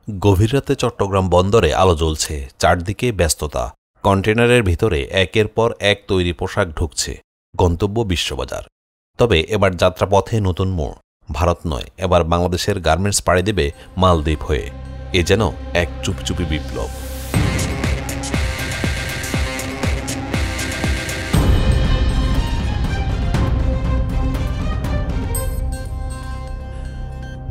গভীর রাতে চট্টগ্রাম বন্দরে আলো জ্বলছে, চারদিকে ব্যস্ততা। কন্টেনারের ভিতরে একের পর এক তৈরি পোশাক ঢুকছে, গন্তব্য বিশ্ববাজার। তবে এবার যাত্রাপথে নতুন মোড়। ভারত নয়, এবার বাংলাদেশের গার্মেন্টস পাড়ি দেবে মালদ্বীপ হয়ে। এ যেন এক চুপচুপি বিপ্লব।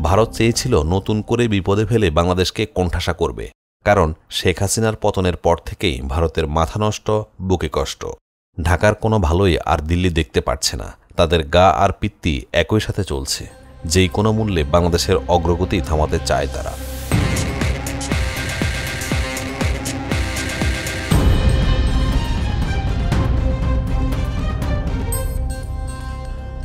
ভারত চেয়েছিল নতুন করে বিপদে ফেলে বাংলাদেশকে কোণঠাসা করবে, কারণ শেখ হাসিনার পতনের পর থেকেই ভারতের মাথা নষ্ট, বুকে কষ্ট। ঢাকার কোনো ভালোই আর দিল্লি দেখতে পারছে না, তাদের গা আর পিত্তি একই সাথে চলছে। যেই কোনো মূল্যে বাংলাদেশের অগ্রগতি থামাতে চায় তারা।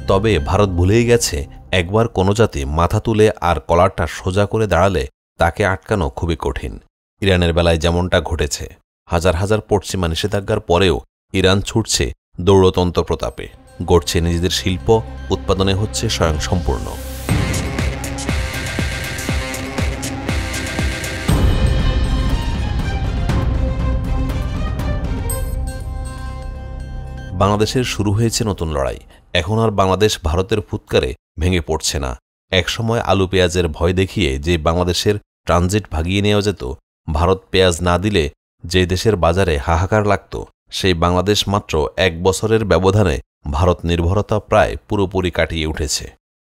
তবে ভারত ভুলেই গেছে, একবার কোনো জাতি মাথা তুলে আর কলারটা সোজা করে দাঁড়ালে তাকে আটকানো খুবই কঠিন। ইরানের বেলায় যেমনটা ঘটেছে, হাজার হাজার পশ্চিমা নিষেধাজ্ঞার পরেও ইরান ছুটছে দৌড়তন্ত্র প্রতাপে, গড়ছে নিজেদের শিল্প, উৎপাদনে হচ্ছে স্বয়ংসম্পূর্ণ। বাংলাদেশের শুরু হয়েছে নতুন লড়াই। এখন আর বাংলাদেশ ভারতের ফুৎকারে ভেঙে পড়ছে না। একসময় আলু পেঁয়াজের ভয় দেখিয়ে যে বাংলাদেশের ট্রানজিট ভাগিয়ে নেওয়া যেত, ভারত পেঁয়াজ না দিলে যে দেশের বাজারে হাহাকার লাগত, সেই বাংলাদেশ মাত্র 1 বছরের ব্যবধানে ভারত নির্ভরতা প্রায় পুরোপুরি কাটিয়ে উঠেছে।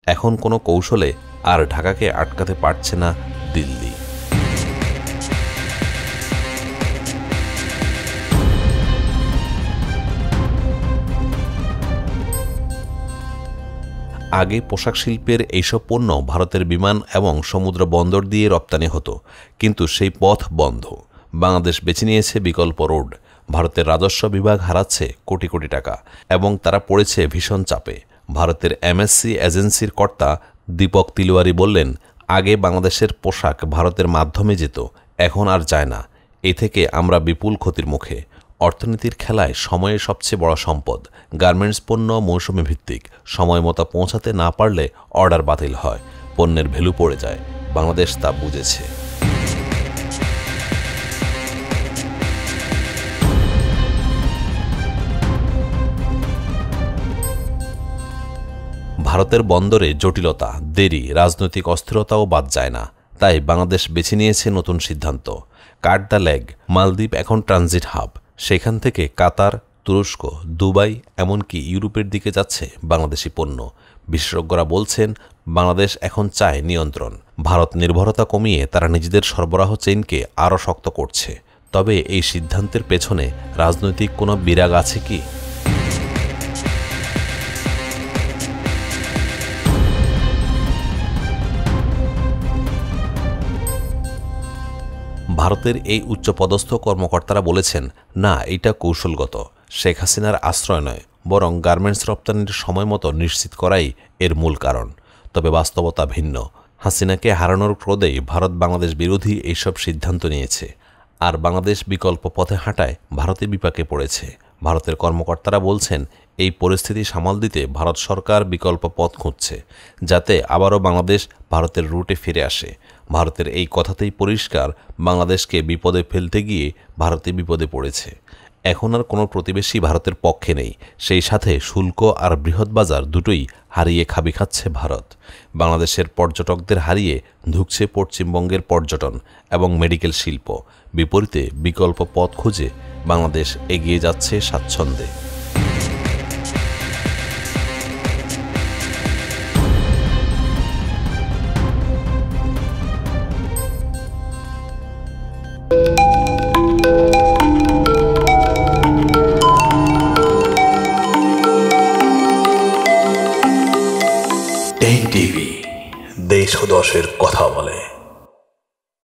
এখন কোনো কৌশলে আর ঢাকাকে আটকাতে পারছে না দিল্লি। আগে পোশাক শিল্পের এইসব পণ্য ভারতের বিমান এবং সমুদ্র বন্দর দিয়ে রপ্তানি হতো, কিন্তু সেই পথ বন্ধ। বাংলাদেশ বেছে নিয়েছে বিকল্প রোড। ভারতের রাজস্ব বিভাগ হারাচ্ছে কোটি কোটি টাকা এবং তারা পড়েছে ভীষণ চাপে। ভারতের এমএসসি এজেন্সির কর্তা দীপক তিলওয়ারি বললেন, আগে বাংলাদেশের পোশাক ভারতের মাধ্যমে যেত, এখন আর যায় না। এ থেকে আমরা বিপুল ক্ষতির মুখে। অর্থনীতির খেলায় সময়ের সবচেয়ে বড় সম্পদ। গার্মেন্টস পণ্য মৌসুমি ভিত্তিক, সময় মতো পৌঁছাতে না পারলে অর্ডার বাতিল হয়, পণ্যের ভ্যালু পড়ে যায়। বাংলাদেশ তা বুঝেছে। ভারতের বন্দরে জটিলতা, দেরি, রাজনৈতিক অস্থিরতাও বাদ যায় না। তাই বাংলাদেশ বেছে নিয়েছে নতুন সিদ্ধান্ত। Cut the leg. মালদ্বীপ এখন ট্রানজিট হাব। সেখান থেকে কাতার, তুরস্ক, দুবাই, এমনকি ইউরোপের দিকে যাচ্ছে বাংলাদেশি পণ্য। বিশেষজ্ঞরা বলছেন, বাংলাদেশ এখন চায় নিয়ন্ত্রণ। ভারত নির্ভরতা কমিয়ে তারা নিজেদের সরবরাহ চেইনকে আরও শক্ত করছে। তবে এই সিদ্ধান্তের পেছনে রাজনৈতিক কোনো বিরাগ আছে কি? ভারতের এই উচ্চপদস্থ কর্মকর্তারা বলেছেন, না, এটা কৌশলগত। শেখ হাসিনার আশ্রয় নয়, বরং গার্মেন্টস রপ্তানির সময় মতো নিশ্চিত করাই এর মূল কারণ। তবে বাস্তবতা ভিন্ন। হাসিনাকে হারানোর ক্রোধেই ভারত বাংলাদেশ বিরোধী এইসব সিদ্ধান্ত নিয়েছে। আর বাংলাদেশ বিকল্প পথে হাঁটায় ভারতে বিপাকে পড়েছে। ভারতের কর্মকর্তারা বলছেন, এই পরিস্থিতি সামাল দিতে ভারত সরকার বিকল্প পথ খুঁজছে, যাতে আবারও বাংলাদেশ ভারতের রুটে ফিরে আসে। ভারতের এই কথাতেই পরিষ্কার, বাংলাদেশকে বিপদে ফেলতে গিয়ে ভারতে বিপদে পড়েছে। এখন আর কোনো প্রতিবেশী ভারতের পক্ষে নেই। সেই সাথে শুল্ক আর বৃহৎ বাজার দুটোই হারিয়ে খাবি খাচ্ছে ভারত। বাংলাদেশের পর্যটকদের হারিয়ে ধুঁকছে পশ্চিমবঙ্গের পর্যটন এবং মেডিকেল শিল্প। বিপরীতে বিকল্প পথ খুঁজে বাংলাদেশ এগিয়ে যাচ্ছে স্বাচ্ছন্দ্যে। টেক টিভি, দেশ ও দশের কথা বলে।